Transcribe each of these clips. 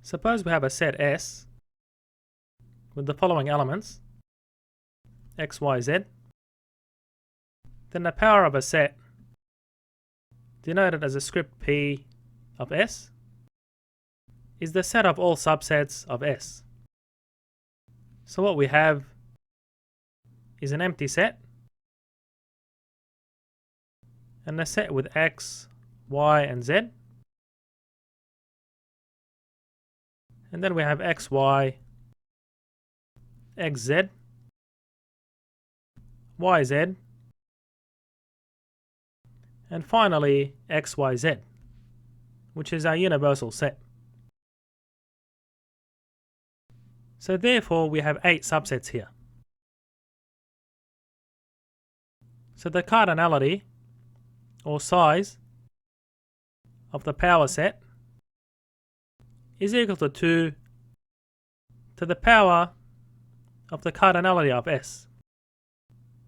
Suppose we have a set S with the following elements x, y, z. Then the power of a set, denoted as a script P of S, is the set of all subsets of S. So what we have is an empty set, and a set with x, y, and z. And then we have x, y, x, z, y, z, and finally x, y, z, which is our universal set. So therefore we have 8 subsets here. So the cardinality, or size, of the power set is equal to 2 to the power of the cardinality of S,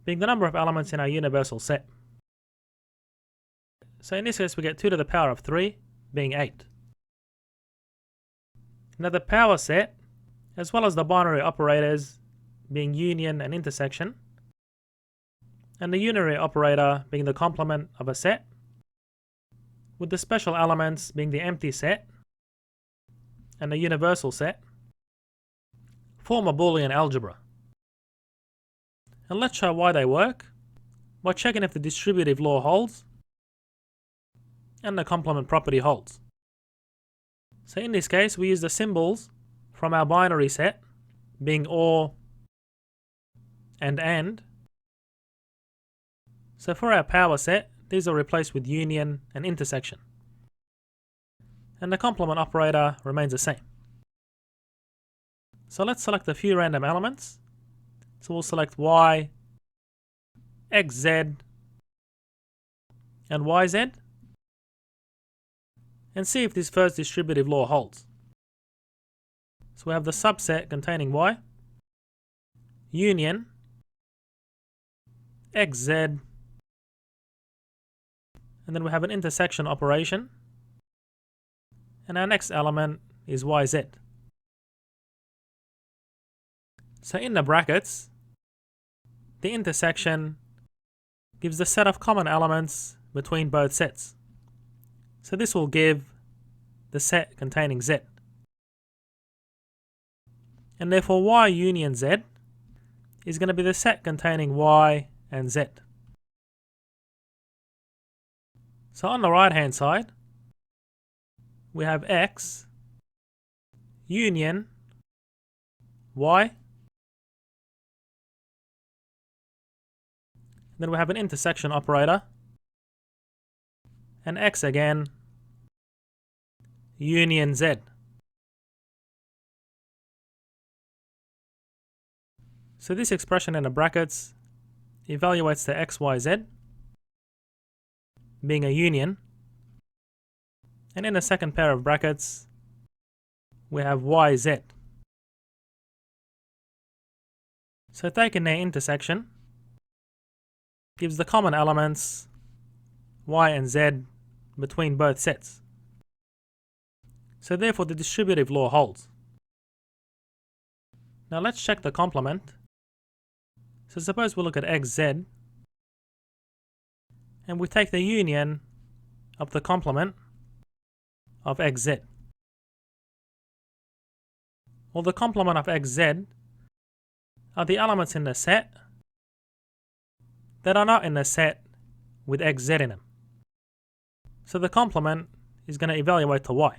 being the number of elements in our universal set. So in this case we get 2 to the power of 3, being 8. Now the power set, as well as the binary operators being union and intersection, and the unary operator being the complement of a set, with the special elements being the empty set and the universal set, form a Boolean algebra. And let's show why they work by checking if the distributive law holds and the complement property holds. So in this case we use the symbols from our binary set, being OR and. So for our power set, these are replaced with union and intersection, and the complement operator remains the same. So let's select a few random elements. So we'll select y, x, z, and y, z, and see if this first distributive law holds. So we have the subset containing y, union, x, z, and then we have an intersection operation, and our next element is y, z. So in the brackets, the intersection gives the set of common elements between both sets. So this will give the set containing z. And therefore y union z is going to be the set containing y and z. So on the right hand side, we have x union y. Then we have an intersection operator, and x again union z. So this expression in the brackets evaluates the x, y, z being a union, and in the second pair of brackets we have y, z. So taking their intersection gives the common elements y and z between both sets. So therefore the distributive law holds. Now let's check the complement. So suppose we look at x, z, and we take the union of the complement of x, z. Well, the complement of x, z are the elements in the set that are not in the set with x, z in them. So the complement is going to evaluate to y.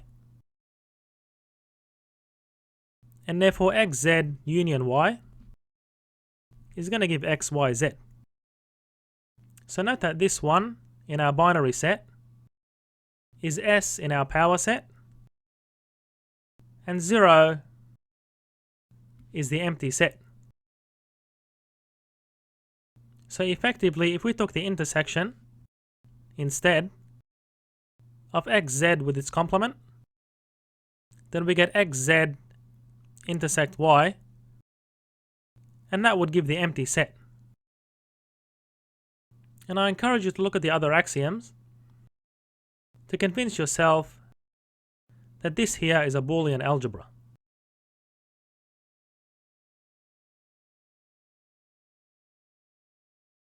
And therefore x, z union y is going to give x, y, z. So note that this one in our binary set is S in our power set, and 0 is the empty set. So effectively, if we took the intersection instead of xz with its complement, then we get xz intersect y, and that would give the empty set. And I encourage you to look at the other axioms to convince yourself that this here is a Boolean algebra.